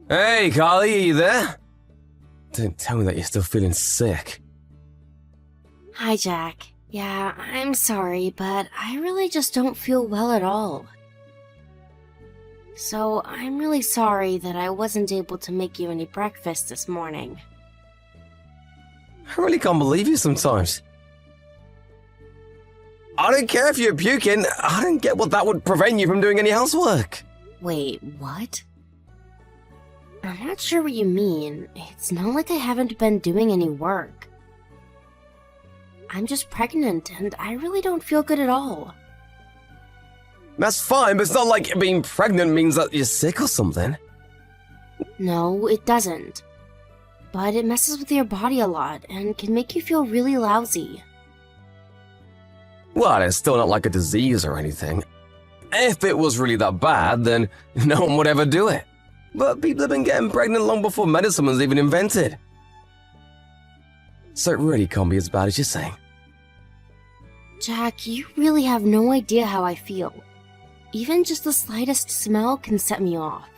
Hey, Carly, are you there? Don't tell me that you're still feeling sick. Hi, Jack. Yeah, I'm sorry, but I really just don't feel well at all. So, I'm really sorry that I wasn't able to make you any breakfast this morning. I really can't believe you sometimes. I don't care if you're puking. I don't get what that would prevent you from doing any housework. Wait, what? I'm not sure what you mean. It's not like I haven't been doing any work. I'm just pregnant, and I really don't feel good at all. That's fine, but it's not like being pregnant means that you're sick or something. No, it doesn't. But it messes with your body a lot, and can make you feel really lousy. Well, it's still not like a disease or anything. If it was really that bad, then no one would ever do it. But people have been getting pregnant long before medicine was even invented. So it really can't be as bad as you're saying. Jack, you really have no idea how I feel. Even just the slightest smell can set me off.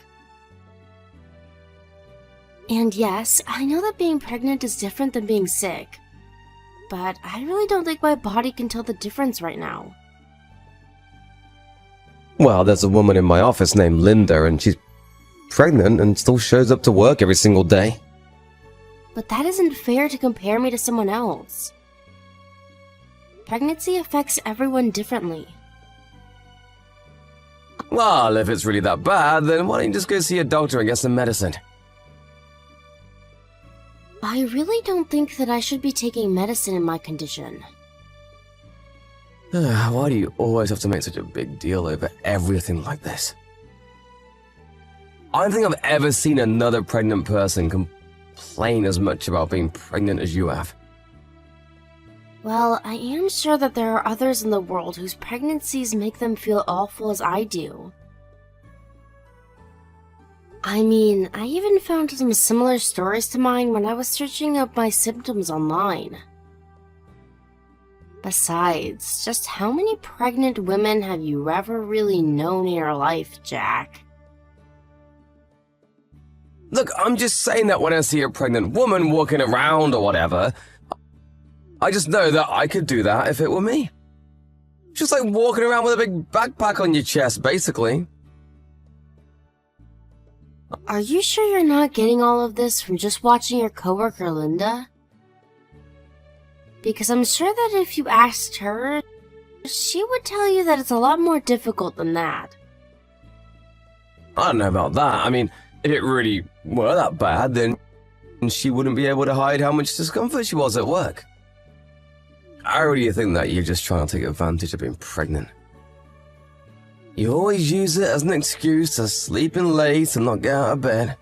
And yes, I know that being pregnant is different than being sick, but I really don't think my body can tell the difference right now. Well, there's a woman in my office named Linda, and she's pregnant and still shows up to work every single day. But that isn't fair to compare me to someone else. Pregnancy affects everyone differently. Well, if it's really that bad, then why don't you just go see a doctor and get some medicine? I really don't think that I should be taking medicine in my condition. Why do you always have to make such a big deal over everything like this? I don't think I've ever seen another pregnant person complain as much about being pregnant as you have. Well, I am sure that there are others in the world whose pregnancies make them feel awful as I do. I mean, I even found some similar stories to mine when I was searching up my symptoms online. Besides, just how many pregnant women have you ever really known in your life, Jack? Look, I'm just saying that when I see a pregnant woman walking around or whatever, I just know that I could do that if it were me. Just like walking around with a big backpack on your chest, basically. Are you sure you're not getting all of this from just watching your coworker Linda? Because I'm sure that if you asked her, she would tell you that it's a lot more difficult than that. I don't know about that. I mean, if it really were that bad, then she wouldn't be able to hide how much discomfort she was at work. I really think that you're just trying to take advantage of being pregnant. You always use it as an excuse to sleep in late and not get out of bed.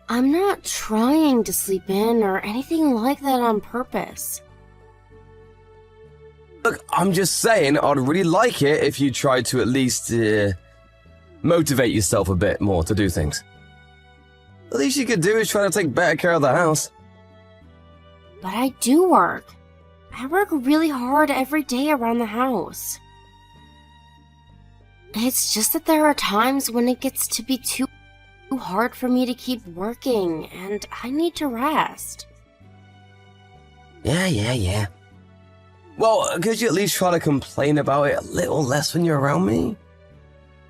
I'm not trying to sleep in or anything like that on purpose. Look, I'm just saying I'd really like it if you tried to at least motivate yourself a bit more to do things. The least you could do is try to take better care of the house. But I do work. I work really hard every day around the house. It's just that there are times when it gets to be too hard for me to keep working, and I need to rest. Yeah. Well, could you at least try to complain about it a little less when you're around me?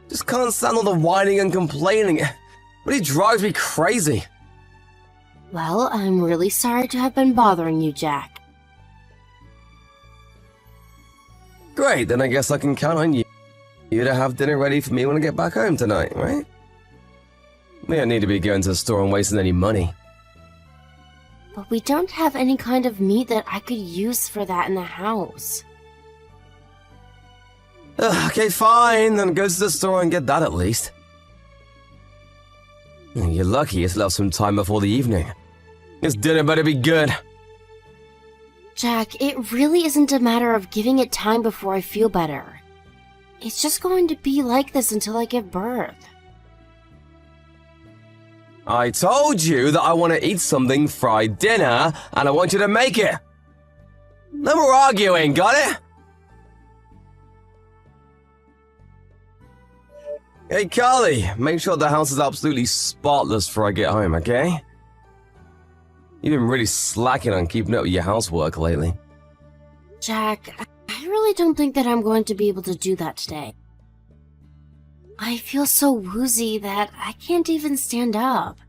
Just can't stand all the whining and complaining. It really drives me crazy. Well, I'm really sorry to have been bothering you, Jack. Great, then I guess I can count on you to have dinner ready for me when I get back home tonight, right? We don't need to be going to the store and wasting any money. But we don't have any kind of meat that I could use for that in the house. Okay, fine, then go to the store and get that at least. You're lucky you still have some time before the evening. This dinner better be good. Jack, it really isn't a matter of giving it time before I feel better. It's just going to be like this until I give birth. I told you that I want to eat something fried dinner, and I want you to make it. No more arguing, got it? Hey, Carly, make sure the house is absolutely spotless before I get home, okay? You've been really slacking on keeping up with your housework lately. Jack, I really don't think that I'm going to be able to do that today. I feel so woozy that I can't even stand up.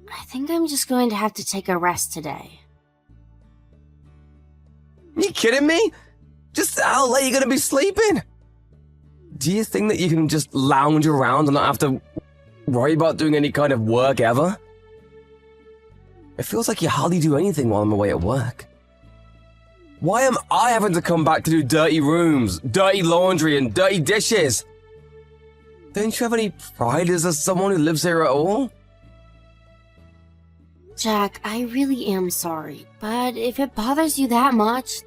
I think I'm just going to have to take a rest today. You kidding me? Just how late are you gonna be sleeping? Do you think that you can just lounge around and not have to worry about doing any kind of work ever? It feels like you hardly do anything while I'm away at work. Why am I having to come back to do dirty rooms, dirty laundry, and dirty dishes? Don't you have any pride as someone who lives here at all? Jack, I really am sorry, but if it bothers you that much,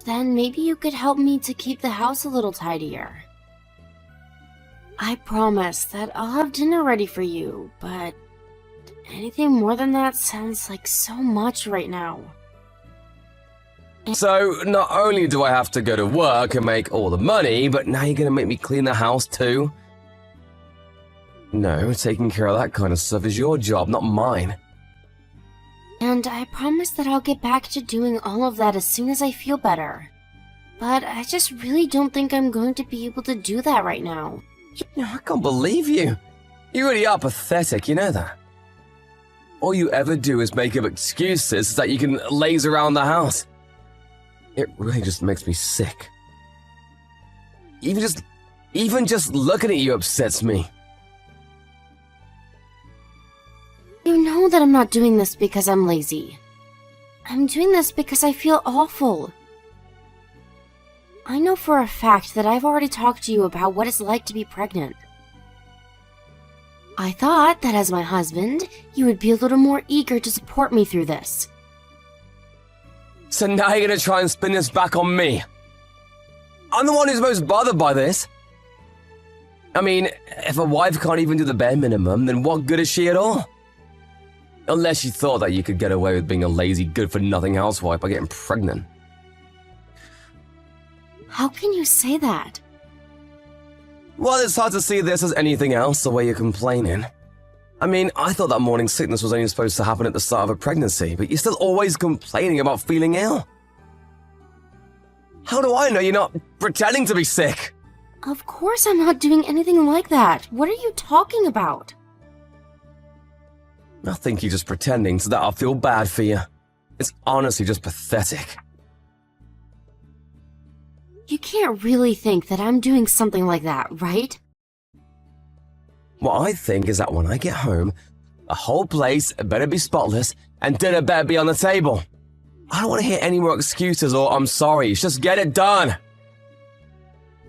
then maybe you could help me to keep the house a little tidier. I promise that I'll have dinner ready for you, but anything more than that sounds like so much right now. So, not only do I have to go to work and make all the money, but now you're gonna make me clean the house too? No, taking care of that kind of stuff is your job, not mine. And I promise that I'll get back to doing all of that as soon as I feel better. But I just really don't think I'm going to be able to do that right now. I can't believe you. You really are pathetic, you know that. All you ever do is make up excuses so that you can laze around the house. It really just makes me sick. Even just looking at you upsets me. You know that I'm not doing this because I'm lazy. I'm doing this because I feel awful. I know for a fact that I've already talked to you about what it's like to be pregnant. I thought that as my husband, you would be a little more eager to support me through this. So now you're gonna try and spin this back on me. I'm the one who's most bothered by this. I mean, if a wife can't even do the bare minimum, then what good is she at all? Unless you thought that you could get away with being a lazy, good-for-nothing housewife by getting pregnant. How can you say that? Well, it's hard to see this as anything else, the way you're complaining. I mean, I thought that morning sickness was only supposed to happen at the start of a pregnancy, but you're still always complaining about feeling ill. How do I know you're not pretending to be sick? Of course I'm not doing anything like that. What are you talking about? I think you're just pretending so that I'll feel bad for you. It's honestly just pathetic. You can't really think that I'm doing something like that, right? What I think is that when I get home, the whole place better be spotless and dinner better be on the table. I don't want to hear any more excuses or I'm sorry. Just get it done.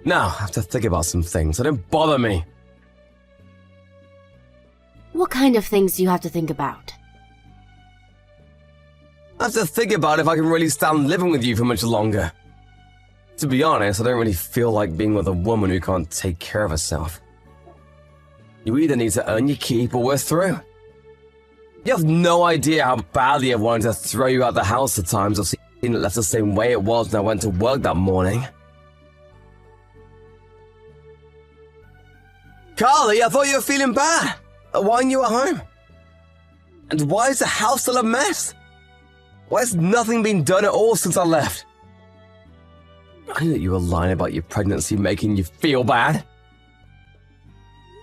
Now, I have to think about some things, so don't bother me. What kind of things do you have to think about? I have to think about if I can really stand living with you for much longer. To be honest, I don't really feel like being with a woman who can't take care of herself. You either need to earn your keep or we're through. You have no idea how badly I wanted to throw you out the house at times. I've seen it left the same way it was when I went to work that morning. Carly, I thought you were feeling bad. Why aren't you at home? And why is the house still a mess? Why has nothing been done at all since I left? I knew that you were lying about your pregnancy making you feel bad.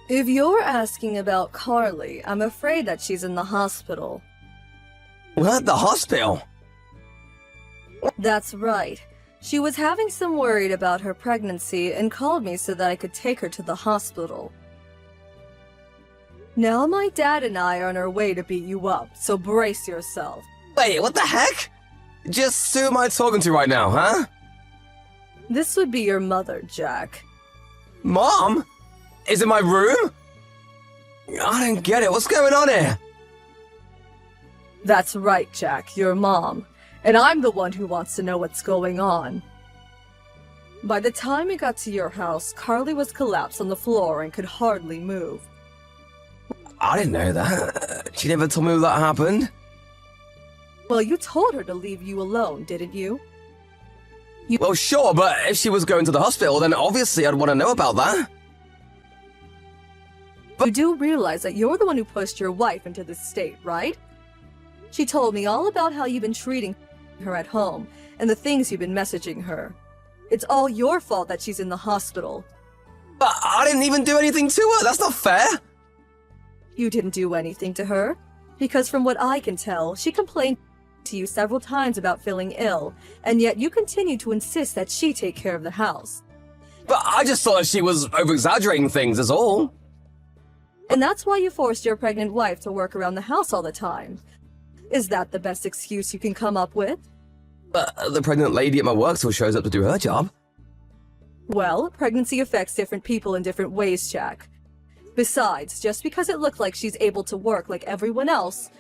If you're asking about Carly, I'm afraid that she's in the hospital. What? The hospital? That's right. She was having some worry about her pregnancy and called me so that I could take her to the hospital. Now my dad and I are on our way to beat you up, so brace yourself. Wait, what the heck? Just who am I talking to right now, huh? This would be your mother, Jack. Mom? Is it my room? I don't get it. What's going on here? That's right, Jack, your mom. And I'm the one who wants to know what's going on. By the time we got to your house, Carly was collapsed on the floor and could hardly move. I didn't know that. She never told me that happened. Well, you told her to leave you alone, didn't you? Well, sure, but if she was going to the hospital, then obviously I'd want to know about that. You do realize that you're the one who pushed your wife into this state, right? She told me all about how you've been treating her at home and the things you've been messaging her. It's all your fault that she's in the hospital. But I didn't even do anything to her. That's not fair. You didn't do anything to her, because from what I can tell, she complained to you several times about feeling ill, and yet you continue to insist that she take care of the house. But I just thought she was over-exaggerating things, is all. And that's why you forced your pregnant wife to work around the house all the time. Is that the best excuse you can come up with? But the pregnant lady at my work still shows up to do her job. Well, pregnancy affects different people in different ways, Jack. Besides, just because it looked like she's able to work like everyone else,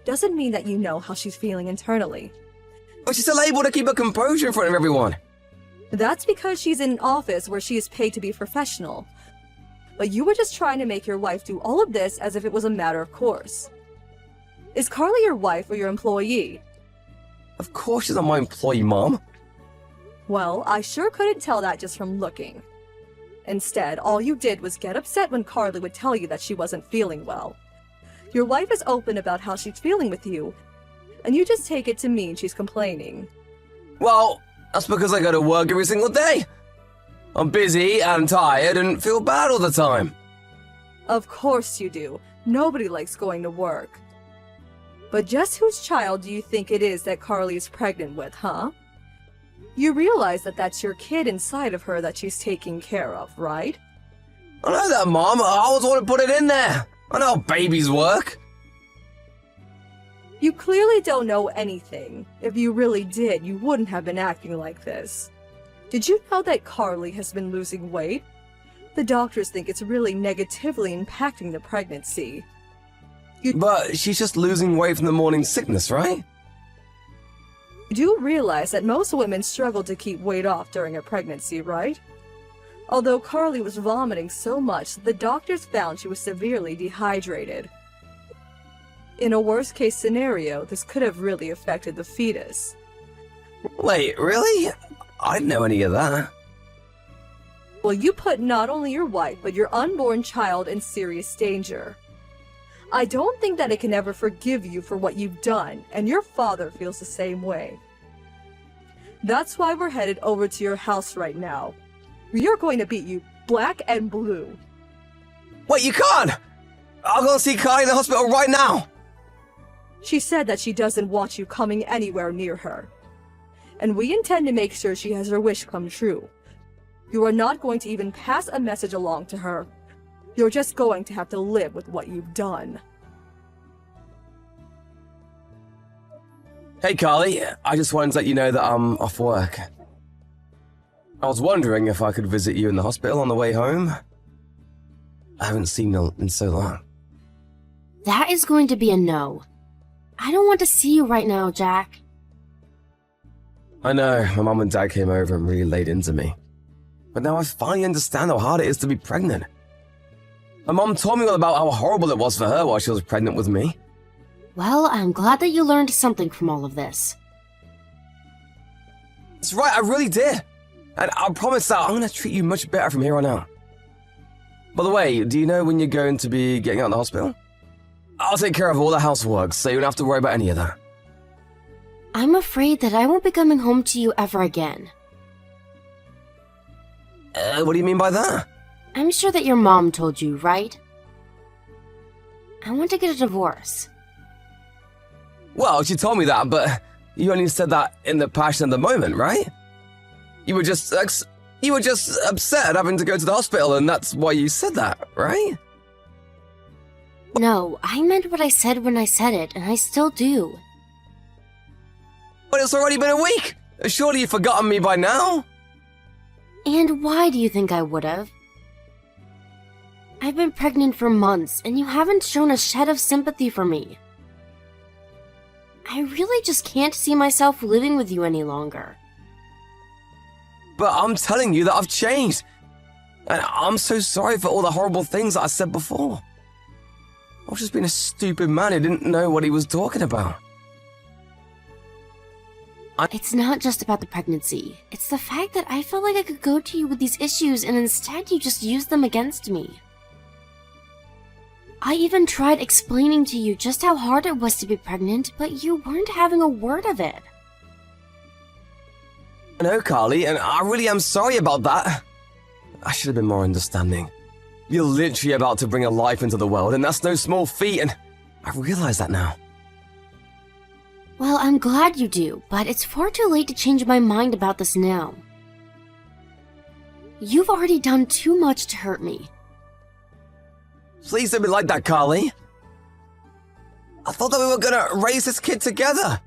doesn't mean that you know how she's feeling internally. But she's still able to keep her composure in front of everyone. That's because she's in an office where she is paid to be professional. But you were just trying to make your wife do all of this as if it was a matter of course. Is Carly your wife or your employee? Of course she's not my employee, Mom. Well, I sure couldn't tell that just from looking. Instead, all you did was get upset when Carly would tell you that she wasn't feeling well. Your wife is open about how she's feeling with you, and you just take it to mean she's complaining. Well, that's because I go to work every single day. I'm busy and tired and feel bad all the time. Of course you do. Nobody likes going to work. But just whose child do you think it is that Carly is pregnant with, huh? You realize that that's your kid inside of her that she's taking care of, right? I know that, Mom. I always want to put it in there. I know how babies work. You clearly don't know anything. If you really did, you wouldn't have been acting like this. Did you know that Carly has been losing weight? The doctors think it's really negatively impacting the pregnancy. But she's just losing weight from the morning sickness, right? You do realize that most women struggle to keep weight off during a pregnancy, right? Although Carly was vomiting so much, the doctors found she was severely dehydrated. In a worst-case scenario, this could have really affected the fetus. Wait, really? I didn't know any of that. Well, you put not only your wife, but your unborn child in serious danger. I don't think that it can ever forgive you for what you've done, and your father feels the same way. That's why we're headed over to your house right now. We are going to beat you black and blue. Wait, you can't! I'll go and see Carly in the hospital right now! She said that she doesn't want you coming anywhere near her. And we intend to make sure she has her wish come true. You are not going to even pass a message along to her. You're just going to have to live with what you've done. Hey, Carly. I just wanted to let you know that I'm off work. I was wondering if I could visit you in the hospital on the way home. I haven't seen you in so long. That is going to be a no. I don't want to see you right now, Jack. I know, my mom and dad came over and really laid into me. But now I finally understand how hard it is to be pregnant. My mom told me all about how horrible it was for her while she was pregnant with me. Well, I'm glad that you learned something from all of this. That's right, I really did. And I promise that I'm going to treat you much better from here on out. By the way, do you know when you're going to be getting out of the hospital? I'll take care of all the housework, so you don't have to worry about any of that. I'm afraid that I won't be coming home to you ever again. What do you mean by that? I'm sure that your mom told you, right? I want to get a divorce. Well, she told me that, but you only said that in the passion of the moment, right? You were just upset having to go to the hospital, and that's why you said that, right? No, I meant what I said when I said it, and I still do. But it's already been a week! Surely you've forgotten me by now? And why do you think I would have? I've been pregnant for months, and you haven't shown a shed of sympathy for me. I really just can't see myself living with you any longer. But I'm telling you that I've changed. And I'm so sorry for all the horrible things that I said before. I was just being a stupid man who didn't know what he was talking about. It's not just about the pregnancy. It's the fact that I felt like I could go to you with these issues and instead you just used them against me. I even tried explaining to you just how hard it was to be pregnant, but you weren't having a word of it. I know, Carly, and I really am sorry about that. I should have been more understanding. You're literally about to bring a life into the world, and that's no small feat, and I realize that now. Well, I'm glad you do, but it's far too late to change my mind about this now. You've already done too much to hurt me. Please don't be like that, Carly. I thought that we were gonna raise this kid together.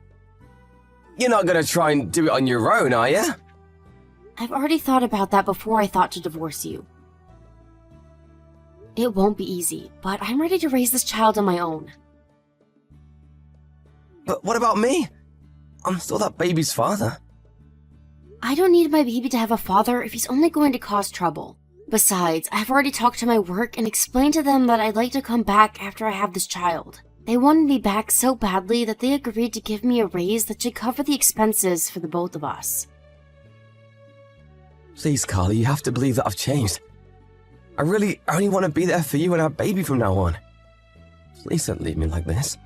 You're not gonna try and do it on your own, are you? I've already thought about that before I thought to divorce you. It won't be easy, but I'm ready to raise this child on my own. But what about me? I'm still that baby's father. I don't need my baby to have a father if he's only going to cause trouble. Besides, I've already talked to my work and explained to them that I'd like to come back after I have this child. They wanted me back so badly that they agreed to give me a raise that should cover the expenses for the both of us. Please, Carly, you have to believe that I've changed. I really only want to be there for you and our baby from now on. Please don't leave me like this.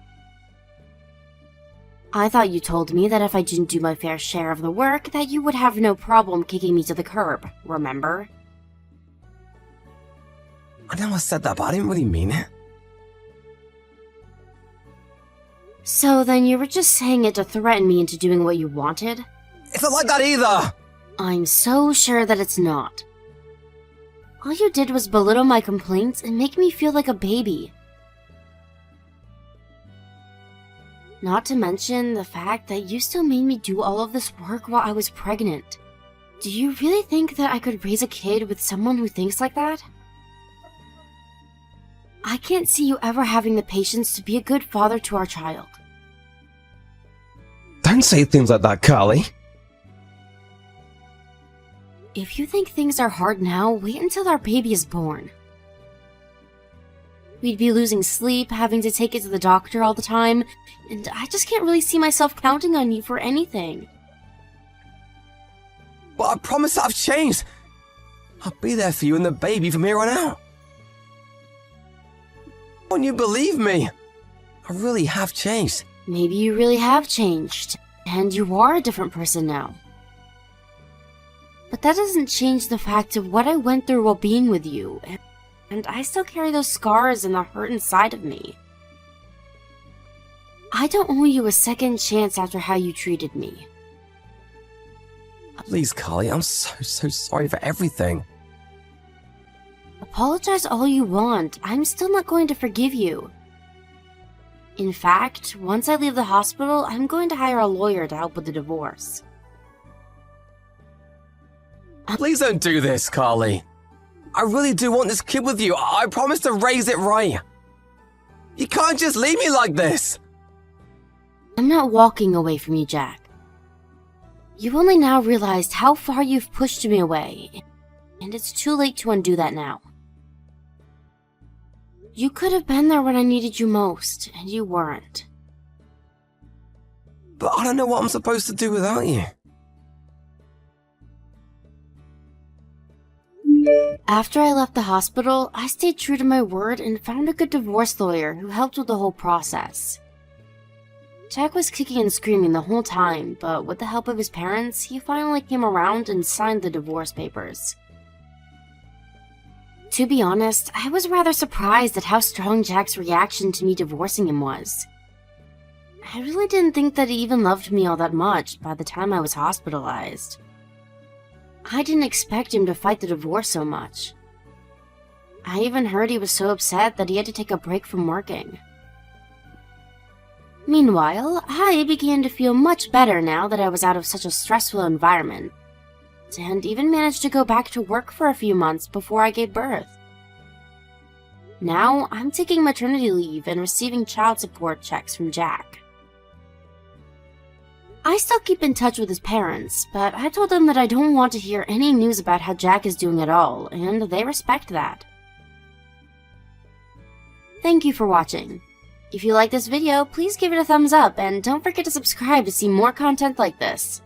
I thought you told me that if I didn't do my fair share of the work, that you would have no problem kicking me to the curb, remember? I know I said that, but I didn't really mean it. So then you were just saying it to threaten me into doing what you wanted? It's not like that either! I'm so sure that it's not. All you did was belittle my complaints and make me feel like a baby. Not to mention the fact that you still made me do all of this work while I was pregnant. Do you really think that I could raise a kid with someone who thinks like that? I can't see you ever having the patience to be a good father to our child. Don't say things like that, Carly. If you think things are hard now, wait until our baby is born. We'd be losing sleep, having to take it to the doctor all the time, and I just can't really see myself counting on you for anything. But I promise that I've changed. I'll be there for you and the baby from here on out. Won't you believe me? I really have changed. Maybe you really have changed, and you are a different person now. But that doesn't change the fact of what I went through while being with you, and I still carry those scars and the hurt inside of me. I don't owe you a second chance after how you treated me. Please, Carly, I'm so sorry for everything. Apologize all you want, I'm still not going to forgive you. In fact, once I leave the hospital, I'm going to hire a lawyer to help with the divorce. Please don't do this, Carly. I really do want this kid with you. I promise to raise it right. You can't just leave me like this. I'm not walking away from you, Jack. You've only now realized how far you've pushed me away, and it's too late to undo that now. You could have been there when I needed you most, and you weren't. But I don't know what I'm supposed to do without you. After I left the hospital, I stayed true to my word and found a good divorce lawyer who helped with the whole process. Jack was kicking and screaming the whole time, but with the help of his parents, he finally came around and signed the divorce papers. To be honest, I was rather surprised at how strong Jack's reaction to me divorcing him was. I really didn't think that he even loved me all that much by the time I was hospitalized. I didn't expect him to fight the divorce so much. I even heard he was so upset that he had to take a break from working. Meanwhile, I began to feel much better now that I was out of such a stressful environment, and even managed to go back to work for a few months before I gave birth. Now, I'm taking maternity leave and receiving child support checks from Jack. I still keep in touch with his parents, but I told them that I don't want to hear any news about how Jack is doing at all, and they respect that. Thank you for watching. If you like this video, please give it a thumbs up and don't forget to subscribe to see more content like this.